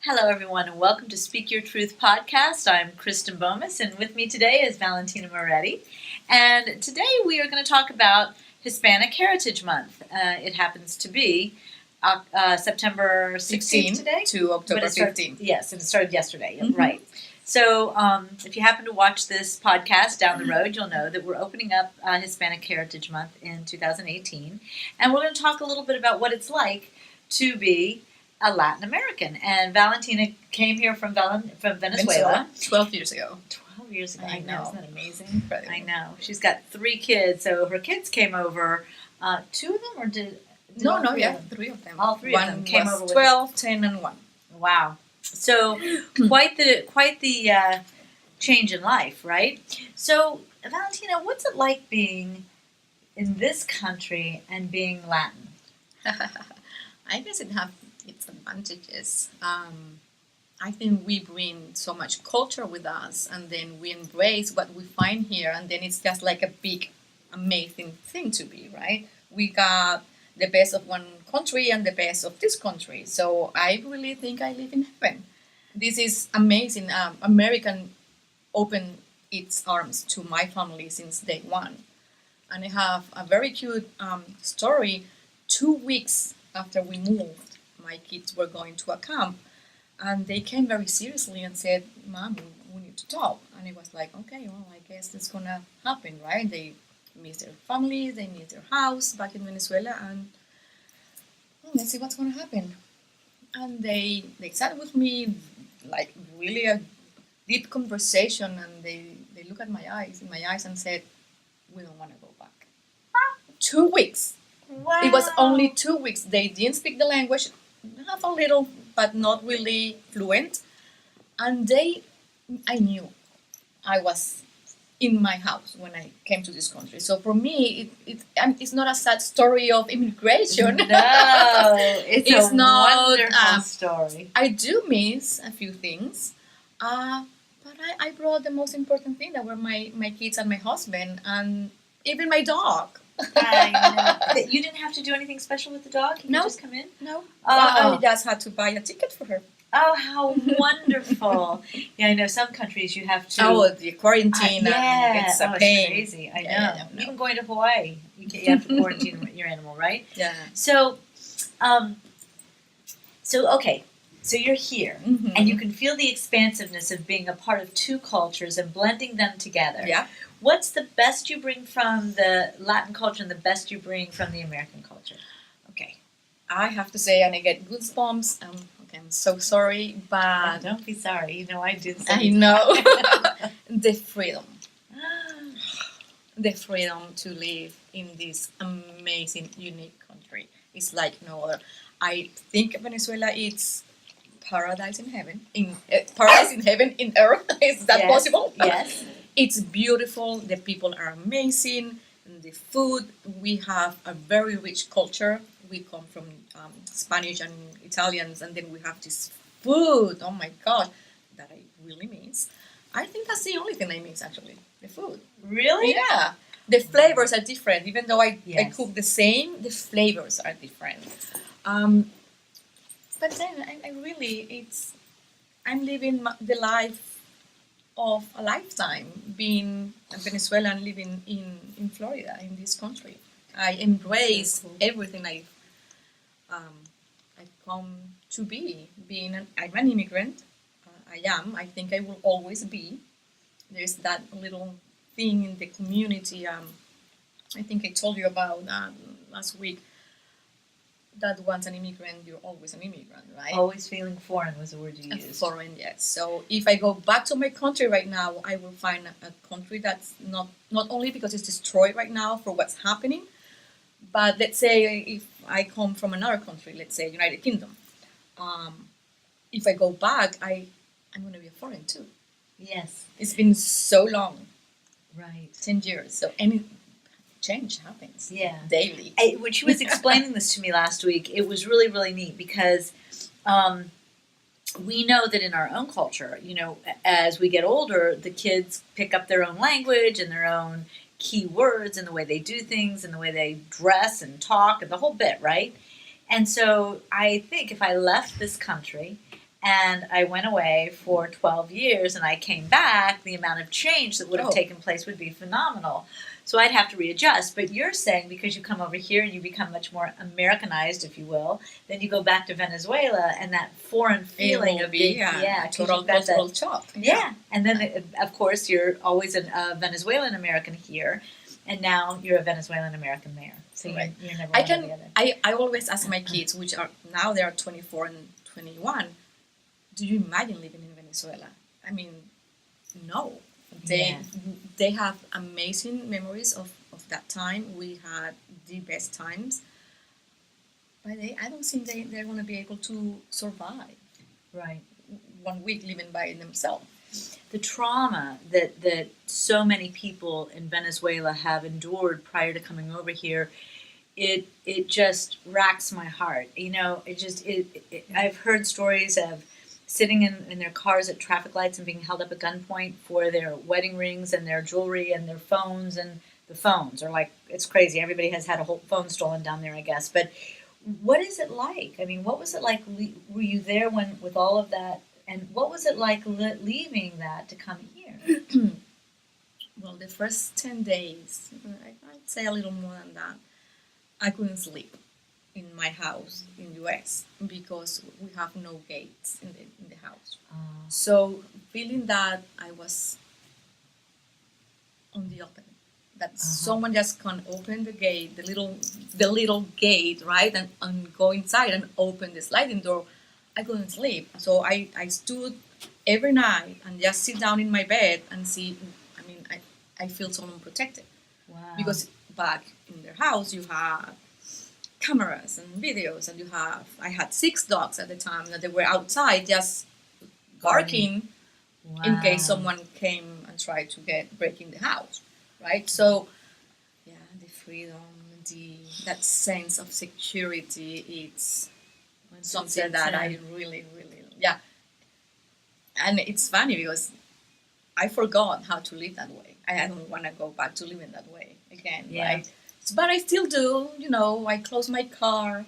Hello, everyone, and welcome to Speak Your Truth podcast. I'm Kristen Bomas, and with me today is Valentina Moretti. And today we are going to talk about Hispanic Heritage Month. It happens to be September 16th today to October 15th. Yes, and it started yesterday, right. So if you happen to watch this podcast down the road, you'll know that we're opening up Hispanic Heritage Month in 2018. And we're going to talk a little bit about what it's like to be a Latin American. And Valentina came here from Venezuela 12 years ago. 12 years ago. I know. Isn't that amazing? Incredible. I know. She's got 3 kids. So her kids came over. 2 of them, or did No, all 3 yeah, of them? 3 of them. All 3 One of them came was over with 12, 10, and 1. Wow. So quite the change in life, right? So Valentina, what's it like being in this country and being Latin? I guess it has its advantages. I think we bring so much culture with us, and then we embrace what we find here, and then it's just like a big, amazing thing to be, right? We got the best of one country and the best of this country. So I really think I live in heaven. This is amazing. American opened its arms to my family since day one. And I have a very cute story. 2 weeks after we moved, my kids were going to a camp, and they came very seriously and said, "Mom, we need to talk." And I was like, okay, well, I guess it's going to happen, right? They miss their families, they miss their house back in Venezuela, and well, let's see what's going to happen. And they sat with me, like really a deep conversation, and they look at my eyes, in my eyes, and said, "We don't want to go back." 2 weeks. Wow. It was only 2 weeks. They didn't speak the language, have a little, but not really fluent. And I knew I was in my house when I came to this country. So for me, it's not a sad story of immigration. No, it's a not, wonderful story. I do miss a few things, but I brought the most important thing, that were my kids and my husband, and even my dog. I know. You didn't have to do anything special with the dog? He No. could just come in? No, Oh. I just had to buy a ticket for her. Oh, how wonderful. Yeah, I know some countries you have to... The quarantine. It's a pain. Crazy. I know. Yeah, no. Even going to Hawaii, you have to quarantine your animal, right? Yeah. So, okay. So you're here, and you can feel the expansiveness of being a part of 2 cultures and blending them together. Yeah. What's the best you bring from the Latin culture and the best you bring from the American culture? Okay. I have to say, and I get goosebumps. Okay, I'm so sorry, but Don't be sorry. You know I do the I same. know the freedom. The freedom to live in this amazing, unique country is like no other. I think Venezuela is paradise in heaven. Paradise in heaven in earth. Is that possible? Yes. It's beautiful. The people are amazing. And the food, we have a very rich culture. We come from Spanish and Italians, and then we have this food. Oh my God, that I really miss. I think that's the only thing I miss, actually, the food. Really? Yeah. The flavors are different. Even though I cook the same, the flavors are different. But then I'm living the life of a lifetime, being a Venezuelan living in Florida, in this country. I embrace everything I've come to be. I'm an immigrant. I think I will always be. There's that little thing in the community. I think I told you about last week. That once an immigrant, you're always an immigrant, right? Always feeling foreign was the word you used. Foreign, yes. So if I go back to my country right now, I will find a country that's not only because it's destroyed right now for what's happening, but let's say if I come from another country, let's say United Kingdom, if I go back, I'm going to be a foreign too. Yes. It's been so long. Right. 10 years. So any change happens daily. When she was explaining this to me last week, it was really, really neat because we know that in our own culture, as we get older, the kids pick up their own language and their own key words and the way they do things and the way they dress and talk and the whole bit, right? And so I think if I left this country And I went away for 12 years and I came back, the amount of change that would have taken place would be phenomenal. So I'd have to readjust. But you're saying because you come over here and you become much more Americanized, if you will, then you go back to Venezuela and that foreign feeling of being, total cultural shock. Yeah. And then, of course, you're always a Venezuelan American here. And now you're a Venezuelan American there. So you're never one or the other. I always ask my kids, which are now they are 24 and 21, do you imagine living in Venezuela? I mean, no. They have amazing memories of that time. We had the best times. But I don't think they're going to be able to survive. Right. 1 week living by themselves. The trauma that so many people in Venezuela have endured prior to coming over here, it just racks my heart. You know, I've heard stories of sitting in their cars at traffic lights and being held up at gunpoint for their wedding rings and their jewelry and their phones. And the phones are like, it's crazy. Everybody has had a whole phone stolen down there, I guess. But what is it like? I mean, what was it like? Were you there with all of that? And what was it like leaving that to come here? Well, the first 10 days, I'd say a little more than that, I couldn't sleep in my house in U.S. because we have no gates in the house. So feeling that I was on the open, that someone just can open the gate, the little gate, right, and go inside and open the sliding door, I couldn't sleep. So I stood every night and just sit down in my bed and see. I mean, I feel so unprotected. Wow. Because back in their house you have cameras and videos, and I had 6 dogs at the time that they were outside just barking in case someone came and tried to break in the house, right? So yeah, the freedom, that sense of security, it's something that I really, and it's funny because I forgot how to live that way. I don't want to go back to living that way again, right? But I still do, I close my car,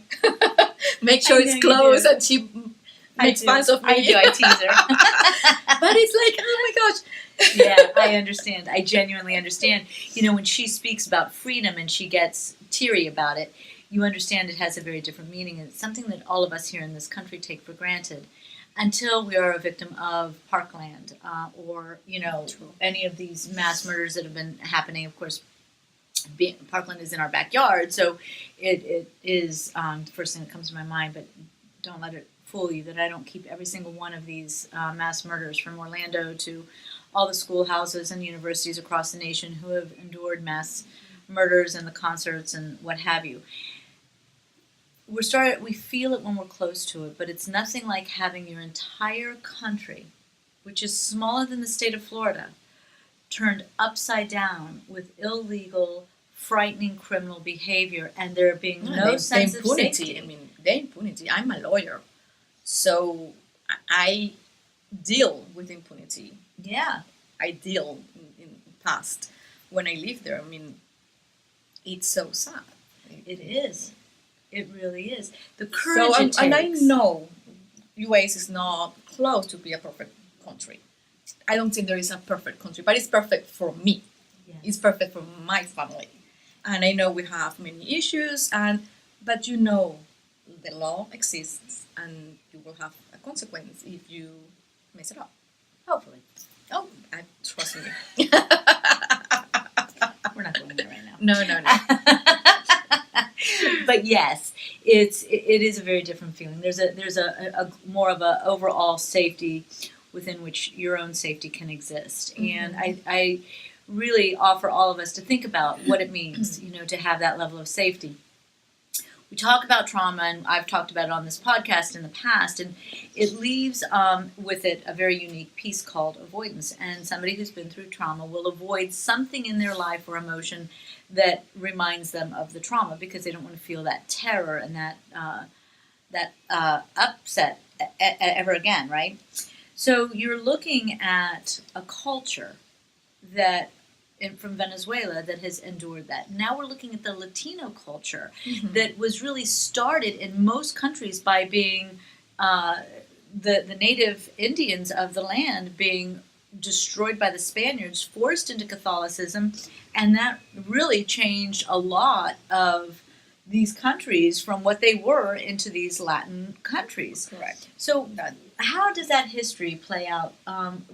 make sure it's closed, and she makes fun of me. I tease her. But it's like, oh my gosh. Yeah, I understand. I genuinely understand. When she speaks about freedom and she gets teary about it, you understand it has a very different meaning. It's something that all of us here in this country take for granted until we are a victim of Parkland or, any of these mass murders that have been happening. Of course, Parkland is in our backyard, so it is the first thing that comes to my mind, but don't let it fool you that I don't keep every single one of these mass murders from Orlando to all the schoolhouses and universities across the nation who have endured mass murders and the concerts and what have you. We feel it when we're close to it, but it's nothing like having your entire country, which is smaller than the state of Florida, turned upside down with illegal, frightening criminal behavior, and there being no sense of safety. I mean, the impunity. I'm a lawyer, so I deal with impunity. Yeah. I deal in the past. When I lived there, I mean, it's so sad. It is. It really is. The courage it takes. And I know U.S. is not close to be a perfect country. I don't think there is a perfect country, but it's perfect for me. Yes. It's perfect for my family. And I know we have many issues, but the law exists, and you will have a consequence if you mess it up. Hopefully. Oh, trust me. We're not going there right now. No. But yes, it is a very different feeling. There's a more of a overall safety within which your own safety can exist. Mm-hmm. And I really offer all of us to think about what it means, to have that level of safety. We talk about trauma, and I've talked about it on this podcast in the past, and it leaves with it a very unique piece called avoidance. And somebody who's been through trauma will avoid something in their life or emotion that reminds them of the trauma because they don't want to feel that terror and that upset ever again, right? So you're looking at a culture from Venezuela that has endured that. Now we're looking at the Latino culture that was really started in most countries by being the native Indians of the land being destroyed by the Spaniards, forced into Catholicism, and that really changed a lot of these countries from what they were into these Latin countries. Correct. So, how does that history play out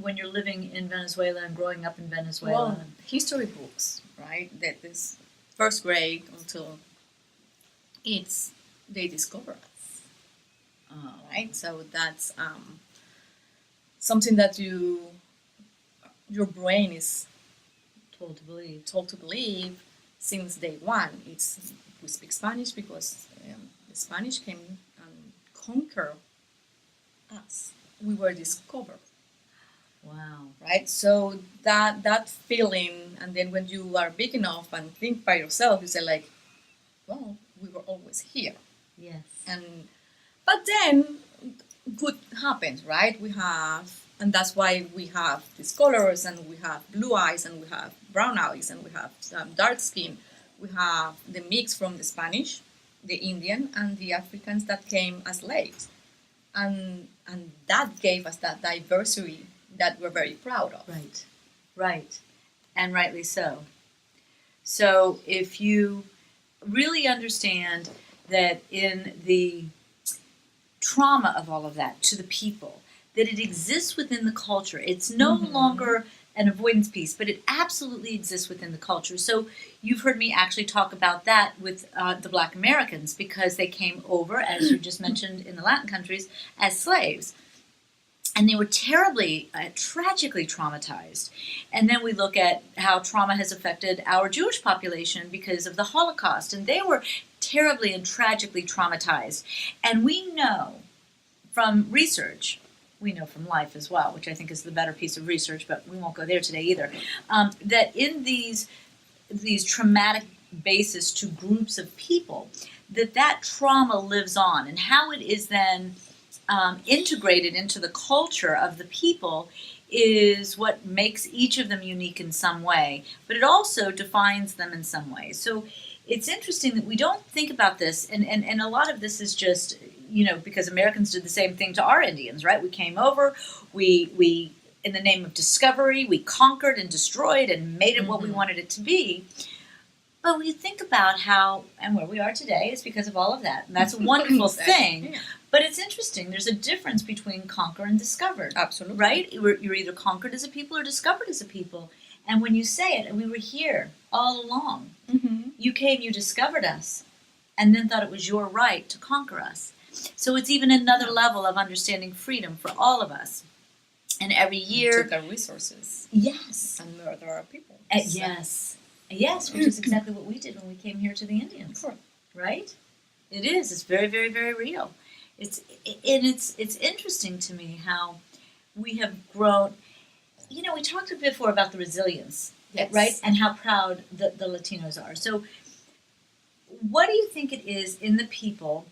when you're living in Venezuela and growing up in Venezuela? Well, history books, right? That is first grade until they discover us, right? So that's something that your brain is Told to believe. told to believe since day one. We speak Spanish because the Spanish came and conquer us. We were discovered. Wow. Right? So that feeling, and then when you are big enough and think by yourself, you say like, well, we were always here. Yes. But then good happens, right? And that's why we have these colors, and we have blue eyes, and we have brown eyes, and we have dark skin. We have the mix from the Spanish, the Indian, and the Africans that came as slaves. And that gave us that diversity that we're very proud of. Right. Right. And rightly so. So if you really understand that in the trauma of all of that to the people, that it exists within the culture. It's no longer an avoidance piece, but it absolutely exists within the culture. So you've heard me actually talk about that with the Black Americans, because they came over, as you just mentioned, in the Latin countries as slaves. And they were terribly, tragically traumatized. And then we look at how trauma has affected our Jewish population because of the Holocaust. And they were terribly and tragically traumatized. And we know from research, we know from life as well, which I think is the better piece of research, but we won't go there today either, that in these traumatic bases to groups of people, that trauma lives on. And how it is then integrated into the culture of the people is what makes each of them unique in some way, but it also defines them in some way. So it's interesting that we don't think about this, and a lot of this is just, because Americans did the same thing to our Indians, right? We came over, we in the name of discovery, we conquered and destroyed and made it what we wanted it to be. But when you think about how and where we are today, it's because of all of that. And that's a wonderful thing. Yeah. But it's interesting. There's a difference between conquer and discovered. Absolutely. Right? You're either conquered as a people or discovered as a people. And when you say it, and we were here all along, you came, you discovered us, and then thought it was your right to conquer us. So it's even another level of understanding freedom for all of us. And every year... And took our resources. Yes. And murder our people. Yes. Yes, which is exactly what we did when we came here to the Indians. Sure. Right? It is. It's very, very, very real. It's interesting to me how we have grown. We talked before about the resilience, yes, right? And how proud the Latinos are. So what do you think it is in the people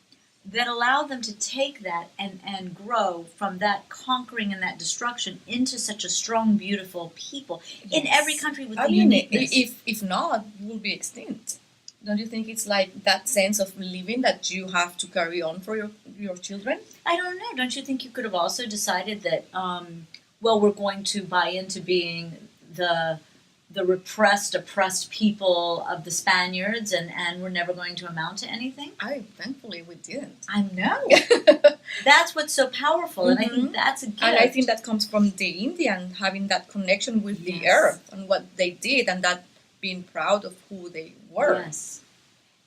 that allow them to take that and grow from that conquering and that destruction into such a strong, beautiful people in every country with the uniqueness? If not, we'll be extinct. Don't you think it's like that sense of living that you have to carry on for your children? I don't know. Don't you think you could have also decided that, we're going to buy into being the repressed, oppressed people of the Spaniards, and we're never going to amount to anything? Thankfully we didn't. I know. That's what's so powerful, and I think that's a gift. And I think that comes from the Indian having that connection with the earth and what they did, and that being proud of who they were. Yes.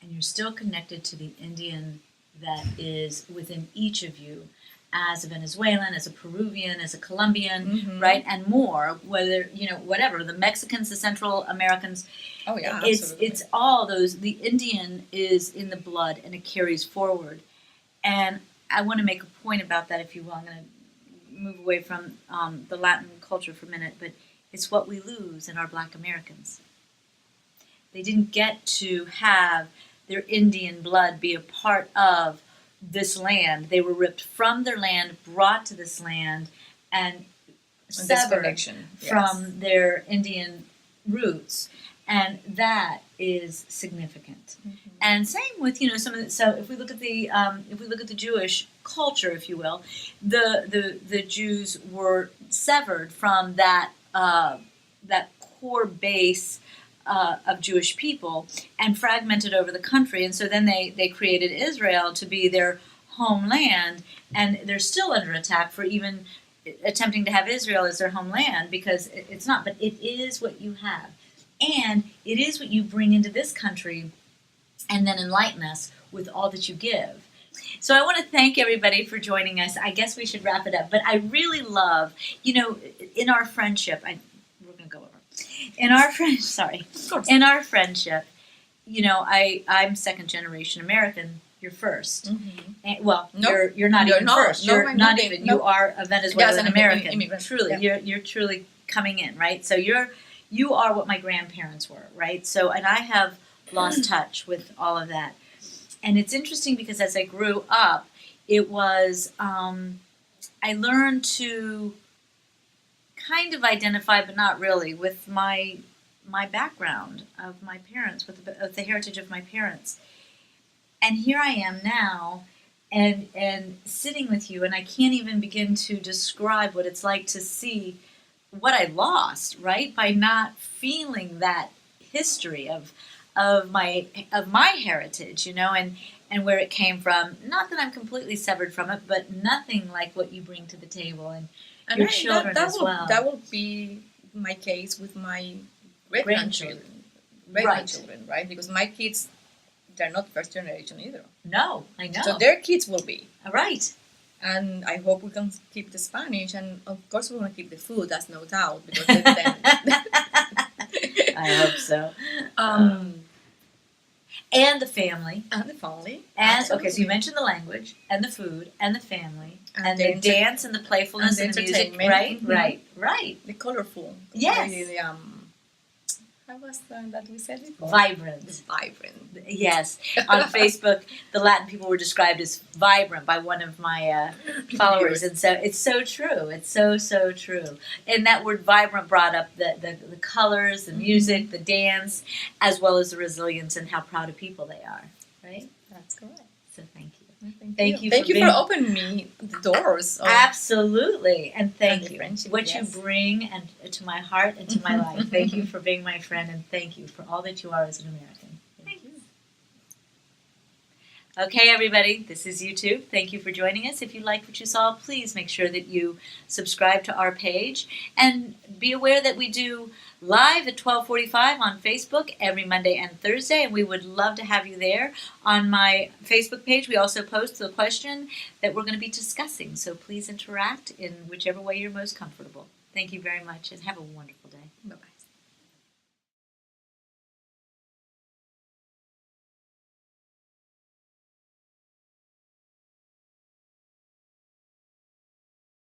And you're still connected to the Indian that is within each of you, as a Venezuelan, as a Peruvian, as a Colombian, right? And more, whether, whatever, the Mexicans, the Central Americans. Oh, yeah, absolutely. It's all those, the Indian is in the blood and it carries forward. And I want to make a point about that, if you will. I'm going to move away from the Latin culture for a minute, but it's what we lose in our Black Americans. They didn't get to have their Indian blood be a part of this land. They were ripped from their land, brought to this land, and severed from their Indian roots. And that is significant. And same with some of the, so if we look at the Jewish culture, if you will, the Jews were severed from that core base of Jewish people and fragmented over the country, and so then they created Israel to be their homeland, and they're still under attack for even attempting to have Israel as their homeland, because it's not, but it is what you have, and it is what you bring into this country, and then enlighten us with all that you give. So I want to thank everybody for joining us. I guess we should wrap it up, but I really love, in our friendship, we're going to go over. In our friendship, I'm second generation American. You're first. And, well, nope. you're not even first. You're not even. Nope. You are a Venezuelan American. Immigrant. Truly, yeah. You're truly coming in, right? So you are what my grandparents were, right? So, and I have lost touch with all of that. And it's interesting because as I grew up, it was I learned to kind of identify, but not really, with my background of my parents, with the heritage of my parents. And here I am now, and sitting with you, and I can't even begin to describe what it's like to see what I lost, right, by not feeling that history of my heritage, and where it came from. Not that I'm completely severed from it, but nothing like what you bring to the table, and your children as well. That will be my case with my grandchildren, right? Because my kids, they're not first generation either. No, I know. So their kids will be. Right. And I hope we can keep the Spanish, and of course we want to keep the food, that's no doubt. Because then I hope so. And the family. And the family. And okay, so you mentioned the language, and the food, and the family, and the dance, and the playfulness, and the music. Right, mm-hmm. right. The colorful. Yes. How was that we said before? Vibrant. Yes. On Facebook, the Latin people were described as vibrant by one of my followers. And so it's so true. It's so, so true. And that word vibrant brought up the colors, the music, the dance, as well as the resilience and how proud of people they are. Right? That's correct. So thank you. Thank you for opening me the doors. Absolutely, and thank you. What yes. you bring to my heart and to my life. Thank you for being my friend, and thank you for all that you are as an American. Thank you. Okay, everybody, this is YouTube. Thank you for joining us. If you liked what you saw, please make sure that you subscribe to our page, and be aware that we do live at 12:45 on Facebook every Monday and Thursday, and we would love to have you there. On my Facebook page, we also post the question that we're going to be discussing, so please interact in whichever way you're most comfortable. Thank you very much, and have a wonderful